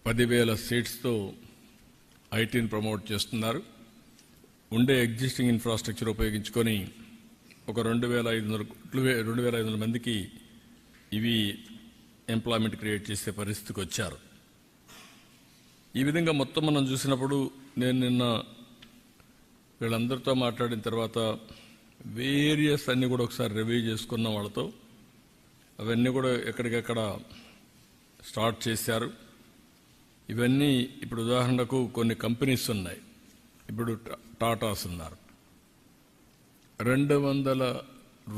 10,000 సీట్స్తో ఐటీని promote చేస్తున్నారు. ఉండే existing infrastructure ఉపయోగించుకొని ఒక 2,500 మందికి ఇవి ఎంప్లాయ్మెంట్ క్రియేట్ చేసే పరిస్థితికి వచ్చారు. ఈ విధంగా మొత్తం మనం చూసినప్పుడు నేను నిన్న వీళ్ళందరితో మాట్లాడిన తర్వాత వేరియస్ అన్నీ కూడా ఒకసారి రివ్యూ చేసుకున్న వాళ్ళతో అవన్నీ కూడా ఎక్కడికెక్కడ స్టార్ట్ చేశారు. ఇవన్నీ ఇప్పుడు ఉదాహరణకు కొన్ని కంపెనీస్ ఉన్నాయి. ఇప్పుడు టాటాస్ ఉన్నారు. 200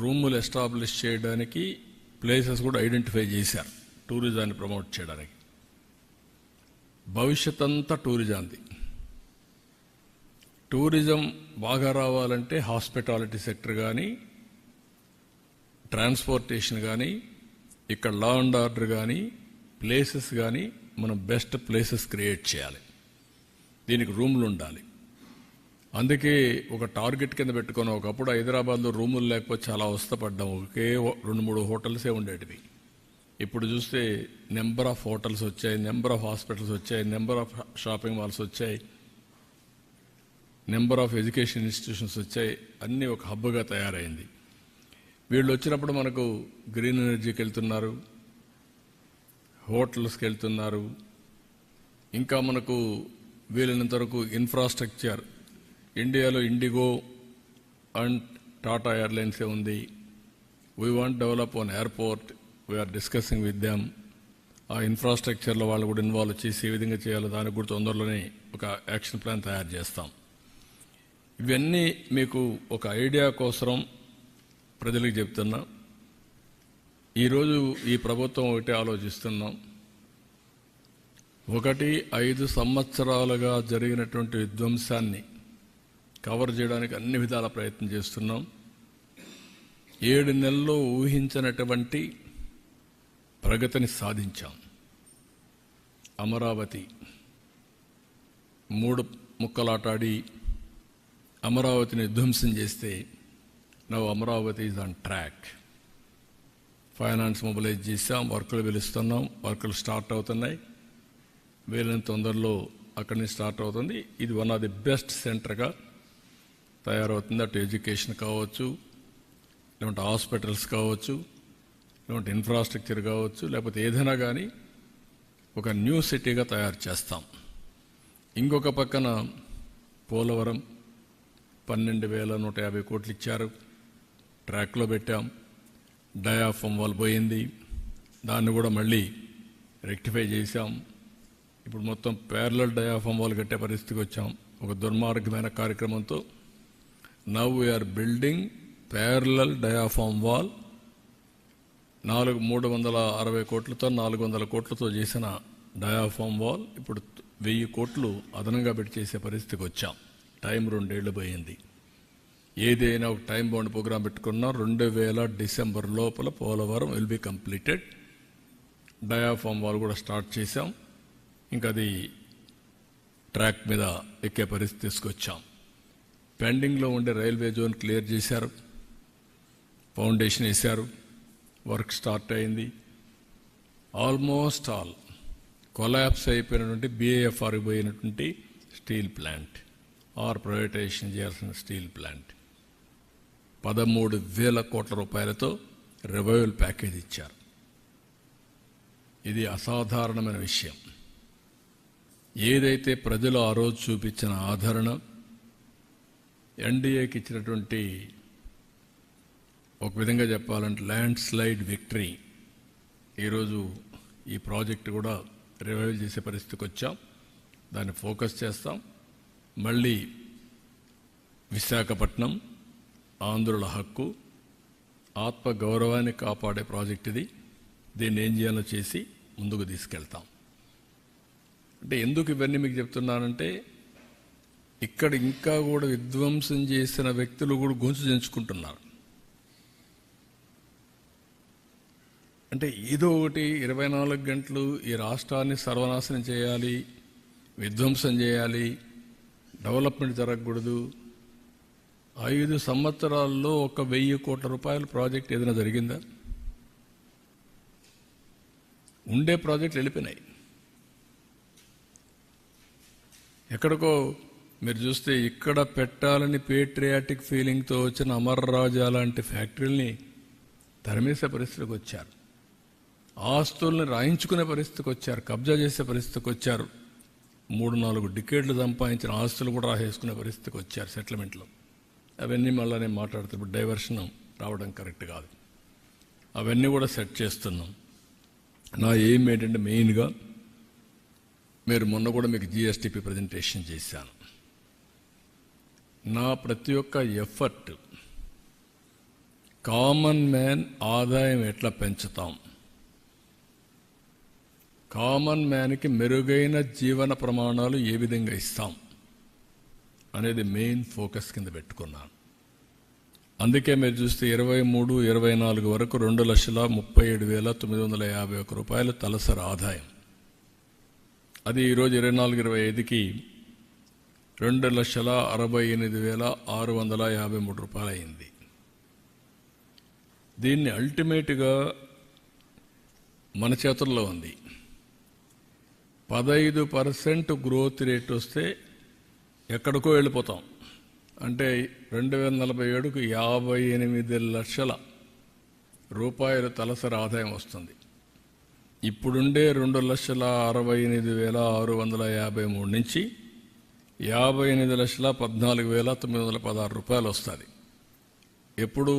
రూములు ఎస్టాబ్లిష్ చేయడానికి ప్లేసెస్ కూడా ఐడెంటిఫై చేశారు టూరిజాన్ని ప్రమోట్ చేయడానికి. భవిష్యత్ అంతా టూరిజంది. టూరిజం బాగా రావాలంటే హాస్పిటాలిటీ సెక్టర్ కానీ, ట్రాన్స్పోర్టేషన్ కానీ, ఇక్కడ లా అండ్ ఆర్డర్ కానీ, ప్లేసెస్ కానీ మనం బెస్ట్ ప్లేసెస్ క్రియేట్ చేయాలి. దీనికి రూములు ఉండాలి. అందుకే ఒక టార్గెట్ కింద పెట్టుకుని ఒకప్పుడు హైదరాబాద్లో రూములు లేకపోతే చాలా అవస్థపడ్డాం. ఒకే 2-3 హోటల్సే ఉండేటివి. ఇప్పుడు చూస్తే నెంబర్ ఆఫ్ హోటల్స్ వచ్చాయి, నెంబర్ ఆఫ్ హాస్పిటల్స్ వచ్చాయి, నెంబర్ ఆఫ్ షాపింగ్ మాల్స్ వచ్చాయి, నెంబర్ ఆఫ్ ఎడ్యుకేషన్ ఇన్స్టిట్యూషన్స్ వచ్చాయి. అన్నీ ఒక హబ్గా తయారైంది. వీళ్ళు వచ్చినప్పుడు మనకు గ్రీన్ ఎనర్జీకి వెళ్తున్నారు, హోటల్స్కి వెళ్తున్నారు. ఇంకా మనకు వీలైనంత వరకు ఇన్ఫ్రాస్ట్రక్చర్ ఇండియాలో ఇండిగో అండ్ టాటా ఎయిర్లైన్సే ఉంది. We want develop on airport. We are discussing with them. ఆ ఇన్ఫ్రాస్ట్రక్చర్లో వాళ్ళు కూడా ఇన్వాల్వ్ చేసి ఏ విధంగా చేయాలో దానికి కూడా తొందరలోనే ఒక యాక్షన్ ప్లాన్ తయారు చేస్తాం. ఇవన్నీ మీకు ఒక ఐడియా కోసం ప్రజలకు చెప్తున్నా. ఈరోజు ఈ ప్రభుత్వం ఒకటే ఆలోచిస్తున్నాం. 5 సంవత్సరాలుగా జరిగినటువంటి విధ్వంసాన్ని కవర్ చేయడానికి అన్ని విధాల ప్రయత్నం చేస్తున్నాం. 7 నెలల్లో ఊహించినటువంటి ప్రగతిని సాధించాం. అమరావతి 3 ముక్కలాటాడి అమరావతిని ధ్వంసం చేస్తే now Amaravati is on track. Finance mobilize చేశాం, వర్కులు పిలుస్తున్నాం, వర్కులు స్టార్ట్ అవుతున్నాయి. వీలైన తొందరలో అక్కడి నుంచి స్టార్ట్ అవుతుంది. ఇది వన్ ఆఫ్ ది బెస్ట్ సెంటర్గా తయారవుతుంది. అటు ఎడ్యుకేషన్ కావచ్చు, లేకుంటే హాస్పిటల్స్ కావచ్చు, లేకుంటే ఇన్ఫ్రాస్ట్రక్చర్ కావచ్చు, లేకపోతే ఏదైనా కానీ ఒక న్యూ సిటీగా తయారు చేస్తాం. ఇంకొక పక్కన పోలవరం 12,150 కోట్లు ఇచ్చారు, ట్రాక్లో పెట్టాం. డయాఫామ్ వాల్ పోయింది, దాన్ని కూడా మళ్ళీ రెక్టిఫై చేశాం. ఇప్పుడు మొత్తం ప్యారలల్ డయాఫామ్ వాల్ కట్టే పరిస్థితికి వచ్చాం. ఒక దుర్మార్గమైన కార్యక్రమంతో now we are building parallel diaphragm wall. 360 కోట్లతో 400 కోట్లతో చేసిన డయాఫామ్ వాల్ ఇప్పుడు 1000 కోట్లు అదనంగా పెట్టి చేసే పరిస్థితికి వచ్చాం. టైం 2 ఏళ్లు పోయింది. ఏదైనా ఒక టైం బౌండ్ ప్రోగ్రాం పెట్టుకున్నా 2000 డిసెంబర్ లోపల Polavaram will be completed. Diaphragm wall కూడా స్టార్ట్ చేశాం. ఇంకా అది ట్రాక్ మీద ఎక్కే పరిస్థితి తీసుకొచ్చాం. పెండింగ్లో ఉండే రైల్వే జోన్ క్లియర్ చేశారు, ఫౌండేషన్ వేశారు, వర్క్ స్టార్ట్ అయింది. ఆల్మోస్ట్ ఆల్ కొలాప్స్ అయిపోయినటువంటి BIFR పోయినటువంటి స్టీల్ ప్లాంట్ ఆర్ ప్రైవేటైజేషన్ చేయాల్సిన స్టీల్ ప్లాంట్ 13,000 కోట్ల రూపాయలతో రివైవల్ ప్యాకేజ్ ఇచ్చారు. ఇది అసాధారణమైన విషయం. ఏదైతే ప్రజలు ఆ రోజు చూపించిన ఆదరణ, ఎన్డీఏకి ఇచ్చినటువంటి ఒక విధంగా చెప్పాలంటే ల్యాండ్ స్లైడ్ విక్టరీ, ఈరోజు ఈ ప్రాజెక్టు కూడా రివైవ్ చేసే పరిస్థితికి వచ్చాం. దాన్ని ఫోకస్ చేస్తాం. మళ్ళీ విశాఖపట్నం ఆంధ్రుల హక్కు, ఆత్మ గౌరవాన్ని కాపాడే ప్రాజెక్ట్ ఇది. దీన్ని ఏం చేయాలో చేసి ముందుకు తీసుకెళ్తాం. అంటే ఎందుకు ఇవన్నీ మీకు చెప్తున్నానంటే, ఇక్కడ ఇంకా కూడా విధ్వంసం చేసిన వ్యక్తులు కూడా గొంతు చించుకుంటున్నారు. అంటే ఏదో ఒకటి 24 గంటలు ఈ రాష్ట్రాన్ని సర్వనాశనం చేయాలి, విధ్వంసం చేయాలి, డెవలప్మెంట్ జరగకూడదు. 5 సంవత్సరాల్లో 1,000 కోట్ల రూపాయల ప్రాజెక్ట్ ఏదైనా జరిగిందా? ఉండే ప్రాజెక్టులు వెళ్ళిపోయినాయి. ఎక్కడికో మీరు చూస్తే ఇక్కడ పెట్టాలని పేట్రియాటిక్ ఫీలింగ్తో వచ్చిన అమర్ రాజా లాంటి ఫ్యాక్టరీల్ని తరిమేసే పరిస్థితికి వచ్చారు. ఆస్తుల్ని రాయించుకునే పరిస్థితికి వచ్చారు, కబ్జా చేసే పరిస్థితికి వచ్చారు. 3-4 డికేడ్లు సంపాదించిన ఆస్తులు కూడా రాసేసుకునే పరిస్థితికి వచ్చారు సెటిల్మెంట్లో. అవన్నీ మళ్ళీ నేను మాట్లాడుతున్నప్పుడు డైవర్షన్ రావడం కరెక్ట్ కాదు. అవన్నీ కూడా సెట్ చేస్తున్నాం. నా ఎయిమ్ ఏంటంటే మెయిన్గా మీరు మొన్న కూడా మీకు జిఎస్టిపి ప్రజెంటేషన్ చేశాను. నా ప్రతి ఒక్క ఎఫర్ట్ కామన్ మ్యాన్ ఆదాయం ఎట్లా పెంచుతాం, కామన్ మ్యాన్కి మెరుగైన జీవన ప్రమాణాలు ఏ విధంగా ఇస్తాం అనేది మెయిన్ ఫోకస్ కింద పెట్టుకున్నాను. అందుకే మీరు చూస్తే 23-24 వరకు 2,37,951 రూపాయలు తలసరి ఆదాయం. అది ఈరోజు 24-25కి 2,68,653 రూపాయలు అయింది. దీన్ని అల్టిమేట్గా మన చేతుల్లో ఉంది. 15% గ్రోత్ రేట్ వస్తే ఎక్కడికో వెళ్ళిపోతాం. అంటే 2047కు 58 లక్షల రూపాయలు తలసరి ఆదాయం వస్తుంది. ఇప్పుడుండే 2,68,653 నుంచి 58,14,916 రూపాయలు వస్తుంది. ఎప్పుడు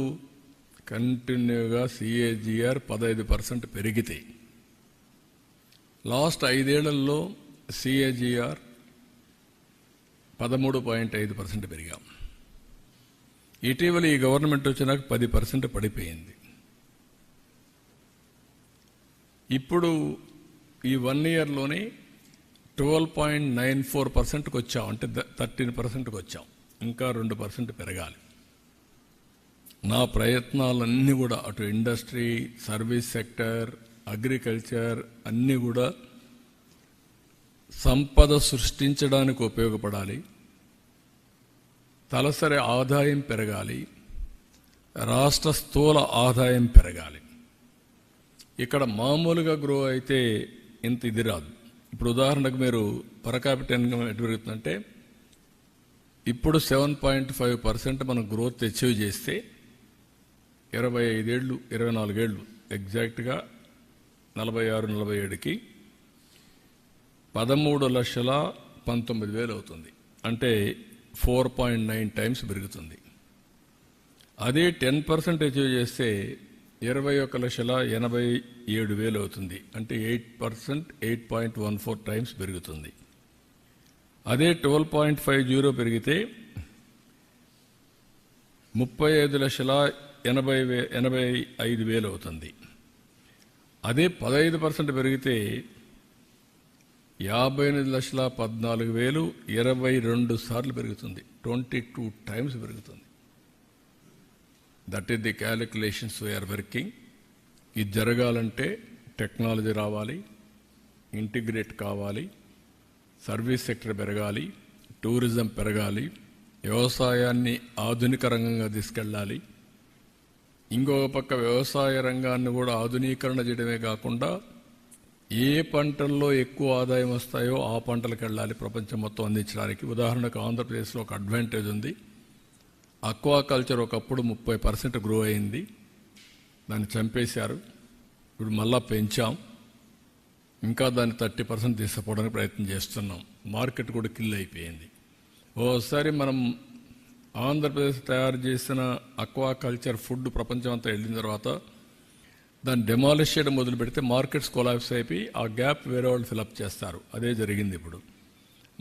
కంటిన్యూగా సిఏజిఆర్ 15% పెరిగితే, లాస్ట్ 5 ఏళ్లలో సిఏజిఆర్ 13.5% పెరిగాం. ఇటీవల ఈ గవర్నమెంట్ వచ్చినాక 10% పడిపోయింది. ఇప్పుడు ఈ 1 ఇయర్లోనే 12.94%కి వచ్చాం. అంటే 13%కి వచ్చాం. ఇంకా 2% పెరగాలి. నా ప్రయత్నాలన్నీ కూడా అటు ఇండస్ట్రీ, సర్వీస్ సెక్టర్, అగ్రికల్చర్ అన్నీ కూడా సంపద సృష్టించడానికి ఉపయోగపడాలి. తలసరి ఆదాయం పెరగాలి, రాష్ట్ర స్థూల ఆదాయం పెరగాలి. ఇక్కడ మామూలుగా గ్రో అయితే ఇంత ఇది రాదు. ఇప్పుడు ఉదాహరణకు మీరు పర్ క్యాపిటల్ ఇన్కమ్ ఎటు పెరుగుతుందంటే, ఇప్పుడు 7.5% మనం గ్రోత్ అచీవ్ చేస్తే 25 ఏళ్ళు 24 ఏళ్ళు ఎగ్జాక్ట్గా 46-47కి 13,19,000 అవుతుంది. అంటే 4.9 టైమ్స్ పెరుగుతుంది. అదే 10% అచీవ్ చేస్తే 21,87,000 అవుతుంది. అంటే 8% 8.14 టైమ్స్ పెరుగుతుంది. అదే 12.50 పెరిగితే 35,85,000 అవుతుంది. అదే 15% పెరిగితే 58,14,000 22 సార్లు పెరుగుతుంది. 22 టైమ్స్ పెరుగుతుంది. That is the calculations we are working. ఇది జరగాలంటే టెక్నాలజీ రావాలి, ఇంటిగ్రేట్ కావాలి, సర్వీస్ సెక్టర్ పెరగాలి, టూరిజం పెరగాలి, వ్యవసాయాన్ని ఆధునిక రంగంగా తీసుకెళ్ళాలి. ఇంకొక పక్క వ్యవసాయ రంగాన్ని కూడా ఆధునీకరణ చేయడమే కాకుండా ఏ పంటల్లో ఎక్కువ ఆదాయం వస్తాయో ఆ పంటలకు వెళ్ళాలి ప్రపంచం మొత్తం అందించడానికి. ఉదాహరణకు ఆంధ్రప్రదేశ్లో ఒక అడ్వాంటేజ్ ఉంది. అక్వాకల్చర్ ఒకప్పుడు 30% గ్రో అయింది, దాన్ని చంపేశారు. ఇప్పుడు మళ్ళా పెంచాం, ఇంకా దాన్ని 30% తీసుకుపోవడానికి ప్రయత్నం చేస్తున్నాం. మార్కెట్ కూడా కిల్ అయిపోయింది. ఓసారి మనం ఆంధ్రప్రదేశ్ తయారు చేసిన అక్వాకల్చర్ ఫుడ్ ప్రపంచం అంతా వెళ్ళిన తర్వాత దాన్ని డెమాలిష్ చేయడం మొదలు పెడితే మార్కెట్స్ కొలాప్స్ అయిపోయి ఆ గ్యాప్ వేరే వాళ్ళు ఫిలప్ చేస్తారు. అదే జరిగింది. ఇప్పుడు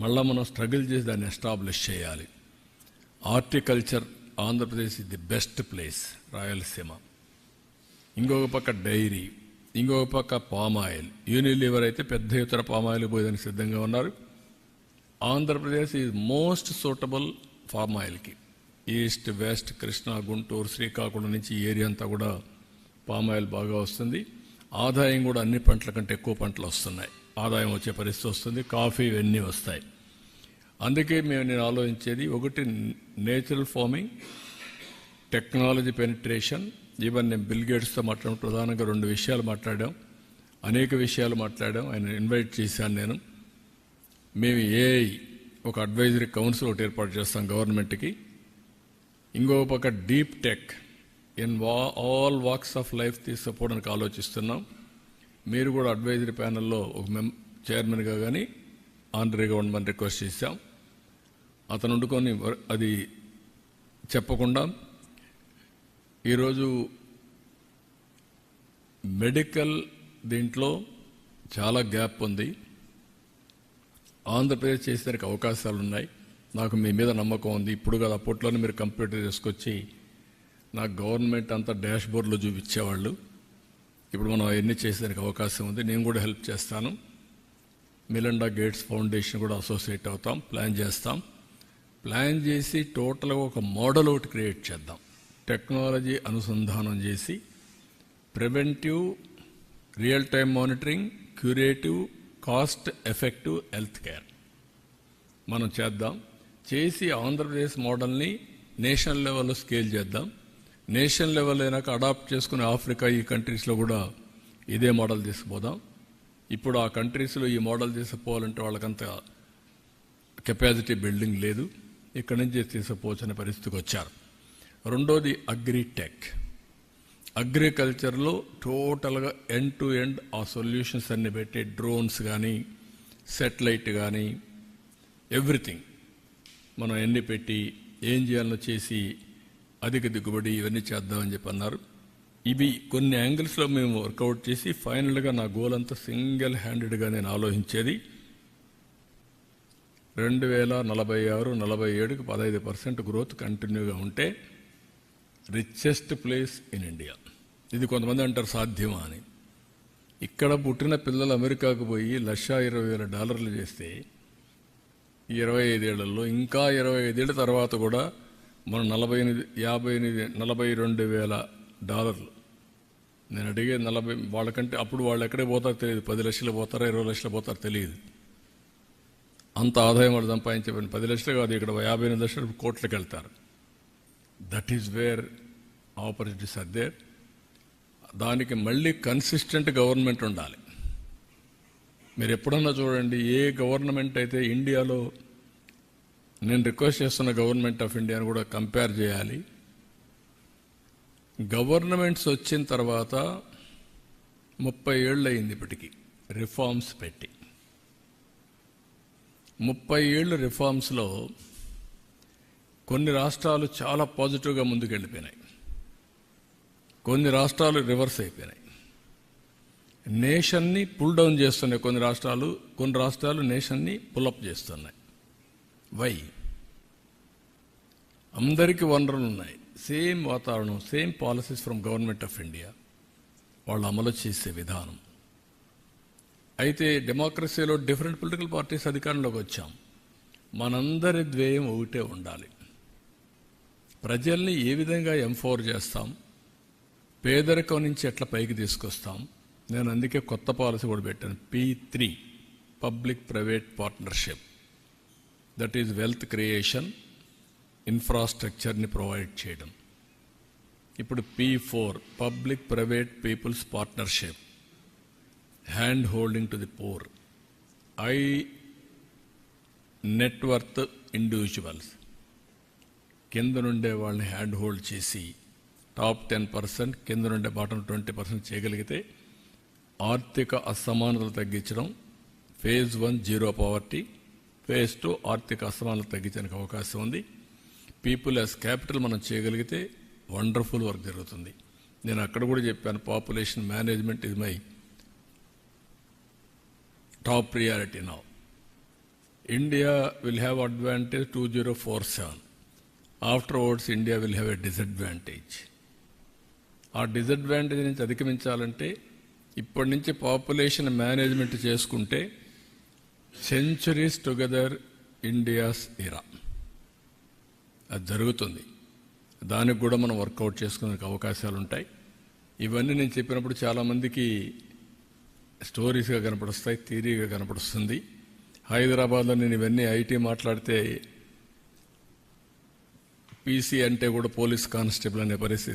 మళ్ళీ మనం స్ట్రగుల్ చేసి దాన్ని ఎస్టాబ్లిష్ చేయాలి. Horticulture Andhra Pradesh is the best place, Rayalaseema. ఇంకొక పక్క డైరీ, ఇంకొక పక్క పామాయిల్. యూనిలివర్ అయితే పెద్ద ఎత్తున పామాయిల్ పోయేదానికి సిద్ధంగా ఉన్నారు. ఆంధ్రప్రదేశ్ ఈజ్ మోస్ట్ సూటబుల్ పామాయిల్కి. ఈస్ట్, వెస్ట్, కృష్ణా, గుంటూరు, శ్రీకాకుళం నుంచి ఈ ఏరియా అంతా కూడా పామాయిల్ బాగా వస్తుంది. ఆదాయం కూడా అన్ని పంటల కంటే ఎక్కువ పంటలు వస్తున్నాయి. ఆదాయం వచ్చే పరిస్థితి వస్తుంది. కాఫీ ఇవన్నీ వస్తాయి. అందుకే నేను ఆలోచించేది ఒకటి natural farming, technology penetration. Even నేను బిల్ గేట్స్తో మాట్లాడడం ప్రధానంగా 2 విషయాలు మాట్లాడాం, అనేక విషయాలు మాట్లాడాం. ఆయన ఇన్వైట్ చేశాను నేను. మేము ఏఐ ఒక అడ్వైజరీ కౌన్సిల్ ఒకటి ఏర్పాటు చేస్తాం గవర్నమెంట్కి. ఇంకో పక్క deep tech in all walks of life తీసుకుపోవడానికి ఆలోచిస్తున్నాం. మీరు కూడా అడ్వైజరీ ప్యానెల్లో ఒక చైర్మన్గా కానీ ఆనరీ గవర్నమెంట్ రిక్వెస్ట్ చేశాం. అతను వండుకొని అది చెప్పకుండా ఈరోజు మెడికల్ దీంట్లో చాలా గ్యాప్ ఉంది. ఆంధ్రప్రదేశ్ చేసేదానికి అవకాశాలు ఉన్నాయి. నాకు మీ మీద నమ్మకం ఉంది. ఇప్పుడు కాదు, అప్పట్లోనే మీరు కంప్యూటర్ తీసుకొచ్చి నాకు గవర్నమెంట్ అంతా డాష్ బోర్డ్లో చూపించేవాళ్ళు. ఇప్పుడు మనం అవన్నీ చేసేదానికి అవకాశం ఉంది. నేను కూడా హెల్ప్ చేస్తాను. మిలండా గేట్స్ ఫౌండేషన్ కూడా అసోసియేట్ అవుతాం, ప్లాన్ చేస్తాం. ప్లాన్ చేసి టోటల్గా ఒక మోడల్ ఒకటి క్రియేట్ చేద్దాం. టెక్నాలజీ అనుసంధానం చేసి preventive, real time monitoring, curative, cost effective health care మనం చేద్దాం. చేసి ఆంధ్రప్రదేశ్ మోడల్ని నేషనల్ లెవెల్లో స్కేల్ చేద్దాం. నేషనల్ లెవెల్ అయినాక అడాప్ట్ చేసుకుని ఆఫ్రికా ఈ కంట్రీస్లో కూడా ఇదే మోడల్ తీసుకుపోదాం. ఇప్పుడు ఆ కంట్రీస్లో ఈ మోడల్ తీసుకుపోవాలంటే వాళ్ళకంత కెపాసిటీ బిల్డింగ్ లేదు. ఇక్కడి నుంచి తీసుకుపోవచ్చనే పరిస్థితికి వచ్చారు. రెండోది అగ్రిటెక్. అగ్రికల్చర్లో టోటల్గా ఎండ్ టు ఎండ్ ఆ సొల్యూషన్స్ అన్ని పెట్టి డ్రోన్స్ కానీ సెటిలైట్ కానీ ఎవ్రీథింగ్ మనం ఎన్ని పెట్టి ఏం చేయాలో చేసి అధిక దిగుబడి ఇవన్నీ చేద్దామని చెప్పి అన్నారు. ఇవి కొన్ని యాంగిల్స్లో మేము వర్కౌట్ చేసి ఫైనల్గా నా గోల్ అంతా సింగిల్ హ్యాండెడ్గా నేను ఆలోచించేది 2046-47కి 15% గ్రోత్ కంటిన్యూగా ఉంటే రిచెస్ట్ ప్లేస్ ఇన్ ఇండియా. ఇది కొంతమంది అంటారు సాధ్యమా అని. ఇక్కడ పుట్టిన పిల్లలు అమెరికాకు పోయి $1,20,000 చేస్తే 25 ఏళ్లలో ఇంకా 25 ఏళ్ల తర్వాత కూడా మనం $42,000 నేను అడిగే 40 వాళ్ళకంటే అప్పుడు వాళ్ళు ఎక్కడే పోతారో తెలియదు. 10 లక్షలు పోతారా 20 లక్షలు పోతారో తెలియదు. అంత ఆదాయం వాళ్ళు సంపాదించే 10 లక్షలు కాదు, ఇక్కడ 58 లక్షలు కోట్లకి వెళ్తారు. That is where opportunities are there. దానికి మళ్ళీ కన్సిస్టెంట్ గవర్నమెంట్ ఉండాలి. మీరు ఎప్పుడన్నా చూడండి, ఏ గవర్నమెంట్ అయితే ఇండియాలో, నేను రిక్వెస్ట్ చేస్తున్న గవర్నమెంట్ ఆఫ్ ఇండియాను కూడా కంపేర్ చేయాలి. గవర్నమెంట్స్ వచ్చిన తర్వాత 30 ఏళ్ళు అయింది ఇప్పటికీ రిఫార్మ్స్ పెట్టి. 30 ఏళ్ళు రిఫార్మ్స్లో కొన్ని రాష్ట్రాలు చాలా పాజిటివ్గా ముందుకెళ్ళిపోయినాయి, కొన్ని రాష్ట్రాలు రివర్స్ అయిపోయినాయి. నేషన్ని పుల్ డౌన్ చేస్తున్నాయి కొన్ని రాష్ట్రాలు నేషన్ని పుల్అప్ చేస్తున్నాయి. వై? అందరికీ వనరులు ఉన్నాయి, సేమ్ వాతావరణం, same policies from government of India, వాళ్ళు అమలు చేసే విధానం. అయితే డెమోక్రసీలో డిఫరెంట్ పొలిటికల్ పార్టీస్ అధికారంలోకి వచ్చాం. మనందరి ధ్యేయం ఒకటే ఉండాలి. ప్రజల్ని ఏ విధంగా ఎంపవర్ చేస్తాం, పేదరికం నుంచి ఎట్లా పైకి తీసుకొస్తాం. నేను అందుకే కొత్త పాలసీ కూడా పెట్టాను, P3 public private partnership. That is wealth creation, ఇన్ఫ్రాస్ట్రక్చర్ని ప్రొవైడ్ చేయడం. ఇప్పుడు P4 public private people's partnership, hand holding to the poor, high net worth individuals, కింద నుండే వాళ్ళని హ్యాండ్ హోల్డ్ చేసి టాప్ 10%, కింద నుండే బాటం 20% చేయగలిగితే ఆర్థిక అసమానతలు తగ్గించడం. ఫేజ్ 1 జీరో పవర్టీ, ఫేజ్ 2 ఆర్థిక అసమానతలు తగ్గించడానికి అవకాశం ఉంది. పీపుల్ యాజ్ క్యాపిటల్ మనం చేయగలిగితే వండర్ఫుల్ వర్క్ జరుగుతుంది. నేను అక్కడ కూడా చెప్పాను, population management is my top priority now. India will have advantage 2047. Afterwards India will have a disadvantage. ఆ డిసడ్వాంటేజ్ నుంచి అధిగమించాలంటే ఇప్పటి నుంచి పాపులేషన్ మేనేజ్మెంట్ చేసుకుంటే సెంచురీస్ టుగెదర్ ఇండియాస్ ఇరా, అది జరుగుతుంది. దానికి కూడా మనం వర్కౌట్ చేసుకునే అవకాశాలు ఉంటాయి. ఇవన్నీ నేను చెప్పినప్పుడు చాలామందికి స్టోరీస్గా కనపడుస్తాయి, థియరీగా కనపడుస్తుంది. హైదరాబాద్లో నేను ఇవన్నీ ఐటీ మాట్లాడితే పీసీ అంటే కూడా పోలీస్ కానిస్టేబుల్ అనే పరిస్థితి.